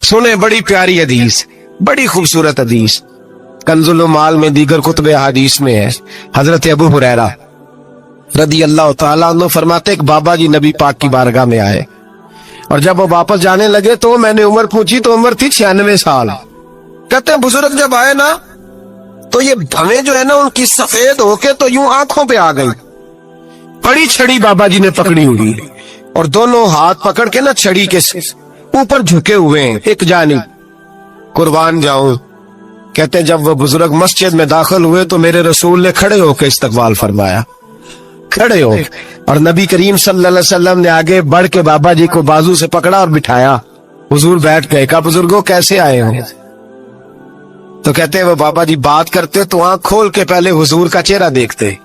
सुने बड़ी प्यारी हदीस, बड़ी खूबसूरत हदीस, कंजुल माल में दीगर कुतुब हदीस में है। हजरत अबू हुरैरा रदी अल्लाह तआला अन्हु फरमाते एक बाबा जी नबी पाक की बारगाह में आए और जब वो वापस जाने लगे तो मैंने उम्र पूछी तो उम्र थी 96 साल। कहते हैं बुजुर्ग जब आए ना तो ये भवें जो है ना उनकी सफेद होके तो यूं आंखों पे आ गई। बड़ी छड़ी बाबा जी ने पकड़ी हुई और दोनों हाथ पकड़ के ना छड़ी के ऊपर झुके हुए हैं एक जानिब। कुर्बान जाऊं, कहते जब वो बुजुर्ग मस्जिद में दाखिल हुए तो मेरे रसूल ने खड़े होकर इस्तकबाल फरमाया, खड़े हो, और नबी करीम सल्लल्लाहु अलैहि वसल्लम ने आगे बढ़ के बाबा जी को बाजू से पकड़ा और बिठाया। हुजूर बैठ गए। कहा बुजुर्गों कैसे आए हो? तो कहते हैं वो बाबा जी बात करते तो आंख खोल के पहले हुजूर का चेहरा देखते,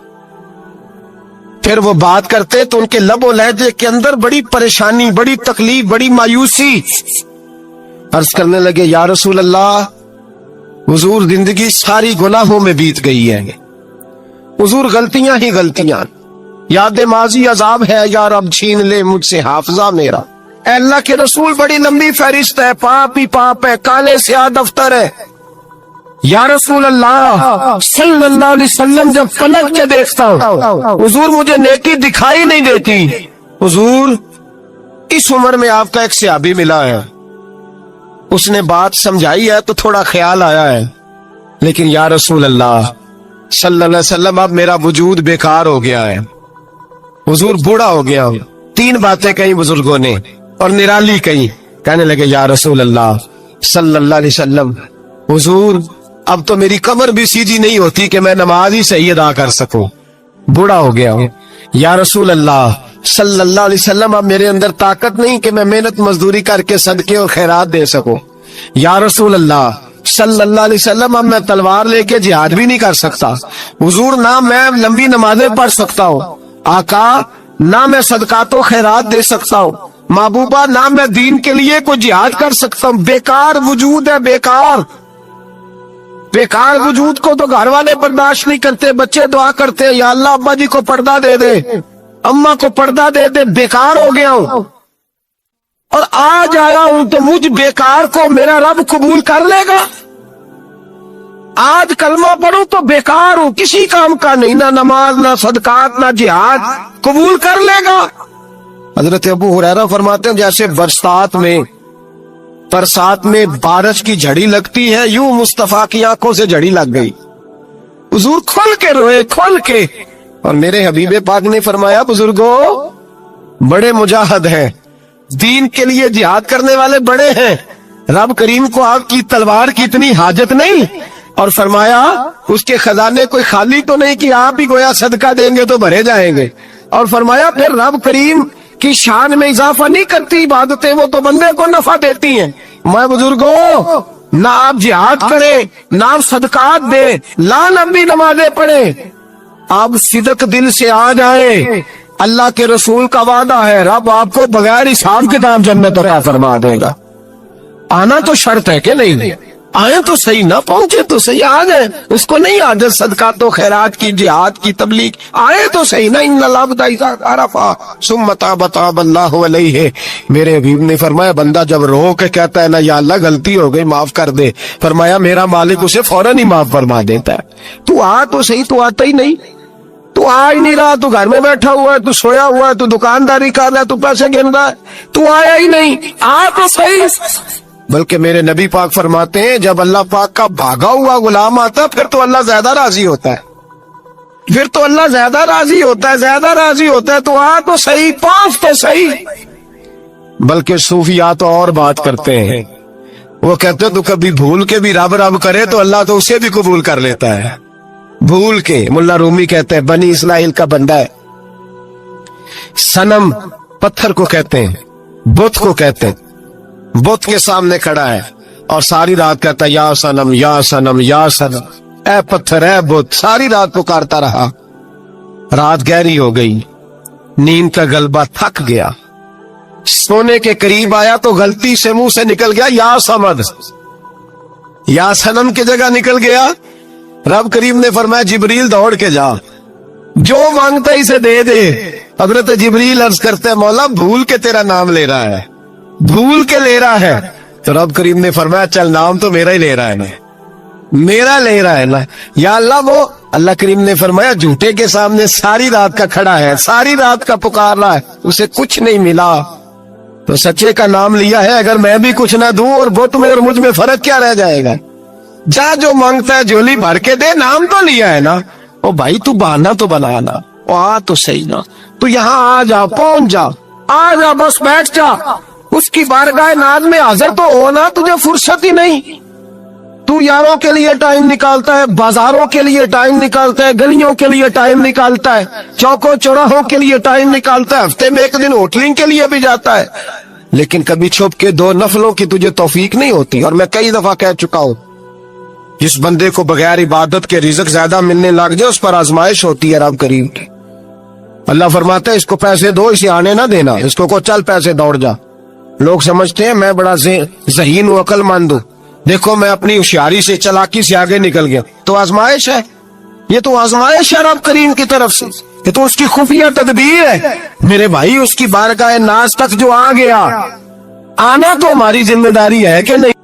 फिर वो बात करते तो उनके लबो लहजे के अंदर बड़ी परेशानी, बड़ी तकलीफ, बड़ी मायूसी। अर्ज करने लगे या रसूल अल्लाह, हुजूर जिंदगी सारी गुनाहों में बीत गई है, हुजूर गलतियां ही गलतियां, याद माजी अजाब है, यार अब छीन ले मुझसे हाफजा मेरा। अल्लाह के रसूल बड़ी लंबी फहरिस्त है, पाप ही पाप है, काले स्याह दफ्तर है। या रसूल अल्लाह सल्लल्लाहु अलैहि वसल्लम जब पलट के देखता हूँ हुजूर मुझे नेकी दिखाई नहीं देती। हुजूर इस उम्र में आपका एक सहाबी मिला है, उसने बात समझाई है तो थोड़ा ख्याल आया है, लेकिन या रसूल अल्लाह सल्लल्लाहु अलैहि वसल्लम अब मेरा वजूद बेकार हो गया है, हुजूर बूढ़ा हो गया हूं। 3 बातें कही बुजुर्गों ने और निराली कही। कहने लगे या रसूल अल्लाह सल्लल्लाहु अलैहि वसल्लम, हुजूर अब तो मेरी कमर भी सीधी नहीं होती कि मैं नमाज ही सही अदा कर सकूं, बूढ़ा हो गया हूं। या रसूल अल्लाह सल्लल्लाहु अलैहि वसल्लम अब मेरे अंदर ताकत नहीं कि मैं मेहनत मजदूरी करके सदके और खैरात दे सकूं। या रसूल अल्लाह सल्लल्लाहु अलैहि वसल्लम अब मैं तलवार लेके जिहाद भी नहीं कर सकता। हुजूर ना मैं लंबी नमाजें पढ़ सकता हूँ आका, ना मैं सदकातो खैरात दे सकता हूँ महबूबा, ना मैं दीन के लिए कोई जिहाद कर सकता हूँ। बेकार वजूद है, बेकार बेकार वजूद को तो घर वाले बर्दाश्त नहीं करते, बच्चे दुआ करते हैं या अल्लाह अब्बा जी को पर्दा दे दे, अम्मा को पर्दा दे दे, बेकार हो गया हूं और आज आया हूं तो मुझ बेकार को मेरा रब कबूल कर लेगा। आज कलमा पढ़ूं तो बेकार हूं, किसी काम का नहीं, ना नमाज ना सदकात ना जिहाद, कबूल कर लेगा। हजरत अबू हुरैरा फरमाते हैं जैसे बरसात में बारिश की झड़ी लगती है, यूं मुस्तफा की आंखों से झड़ी लग गई। हुजूर खोल के रोए, खोल के। और मेरे हबीबे पाक ने फरमाया बुजुर्गों बड़े मुजाहिद हैं, दीन के लिए जिहाद करने वाले बड़े हैं, रब करीम को आपकी तलवार की इतनी हाजत नहीं। और फरमाया उसके खजाने कोई खाली तो नहीं कि आप ही गोया सदका देंगे तो भरे जाएंगे। और फरमाया फिर रब करीम की शान में इजाफा नहीं करती इबादतें, वो तो बंदे को नफा देती हैं। मैं बुजुर्गों ना आप जिहाद करें, ना आप सदकात दे, ना लंबी नमाजें पढ़े, आप सिदक दिल से आ जाए, अल्लाह के रसूल का वादा है रब आपको बगैर हिसाब किताब जन्नत अता फरमा देगा। आना तो शर्त है कि नहीं, आए तो सही, ना पहुंचे तो सही, आ जाए, उसको नहीं आदत सदका तो खैरात की, जिहाद की, तबलीग, आए तो सही ना। मेरे हबीब ने फरमाया बंदा जब रो के कहता है ना या अल्लाह गलती हो गई माफ कर दे, फरमाया मेरा मालिक उसे फौरन ही माफ फरमा देता है। तू आ तो सही, तू आता ही नहीं, तू आ ही नहीं रहा, तू घर में बैठा हुआ है, तू सोया हुआ है, तू दुकानदारी कर रहा है, तू पैसे गिन रहा है, तू आया ही नहीं, आ तो सही। बल्कि मेरे नबी पाक फरमाते हैं जब अल्लाह पाक का भागा हुआ गुलाम आता फिर तो अल्लाह ज्यादा राजी होता है, फिर तो अल्लाह ज्यादा राजी होता है, ज्यादा राजी होता है। तो आ तो सही, पास तो सही। बल्कि सूफिया तो और बात करते हैं, वो कहते हैं तो कभी भूल के भी रब रब करे तो अल्लाह तो उसे भी कबूल कर लेता है, भूल के। मुल्ला रूमी कहते हैं बनी इस्राइल का बंदा है, सनम पत्थर को कहते हैं, बुत को कहते हैं, बुत के सामने खड़ा है और सारी रात कहता है या सनम या सनम या सनम, ऐ पत्थर ऐ बुत, सारी रात पुकारता रहा। रात गहरी हो गई, नींद का गलबा थक गया, सोने के करीब आया तो गलती से मुंह से निकल गया या समद, या सनम की जगह निकल गया। रब करीम ने फरमाया जिब्रील दौड़ के जा, जो मांगता इसे दे दे। हजरत जिब्रील अर्ज करते हैं मौला भूल के तेरा नाम ले रहा है, भूल के ले रहा है, تو رب کریم نے فرمایا چل نام تو میرا ہی لے رہا ہے نا، میرا لے رہا ہے نا یا اللہ. وہ اللہ کریم نے فرمایا جھوٹے کے سامنے ساری رات کا کھڑا ہے، ساری رات کا پکار رہا ہے، اسے کچھ نہیں ملا تو سچے کا نام لیا ہے. اگر میں بھی کچھ نہ دوں اور بت میں اور مجھ میں فرق کیا رہ جائے گا؟ جا جو مانگتا ہے جھولی بھر کے دے، نام تو لیا ہے نا. او بھائی تو بہانا تو بنانا، او آ تو صحیح نا، تو یہاں آ جا، پہنچ جا، آ جا، بس بیٹھ جا، اس کی بارگاہ ناز میں حاضر تو ہونا. تجھے فرصت ہی نہیں. تو یاروں کے لیے ٹائم نکالتا ہے، بازاروں کے لیے ٹائم نکالتا ہے، گلیوں کے لیے ٹائم نکالتا ہے، چوکوں چوراہوں کے لیے ٹائم نکالتا ہے، ہفتے میں ایک دن ہوٹلنگ کے لیے بھی جاتا ہے. لیکن کبھی چھپ کے 2 نفلوں کی تجھے توفیق نہیں ہوتی. اور میں کئی دفعہ کہہ چکا ہوں، جس بندے کو بغیر عبادت کے رزق زیادہ ملنے لگ جائے اس پر آزمائش ہوتی ہے رب کریم کی. اللہ فرماتا ہے اس کو پیسے دو، اسے آنے نہ دینا، اس کو چل پیسے دوڑ جا. لوگ سمجھتے ہیں میں بڑا ذہین و عقل مند ہوں، دیکھو میں اپنی ہوشیاری سے، چلاکی سے آگے نکل گیا. تو آزمائش ہے، یہ تو آزمائش ہے رب کریم کی طرف سے، یہ تو اس کی خفیہ تدبیر ہے. میرے بھائی اس کی بارگاہ ناز تک جو آ گیا، آنا تو ہماری ذمہ داری ہے کہ نہیں؟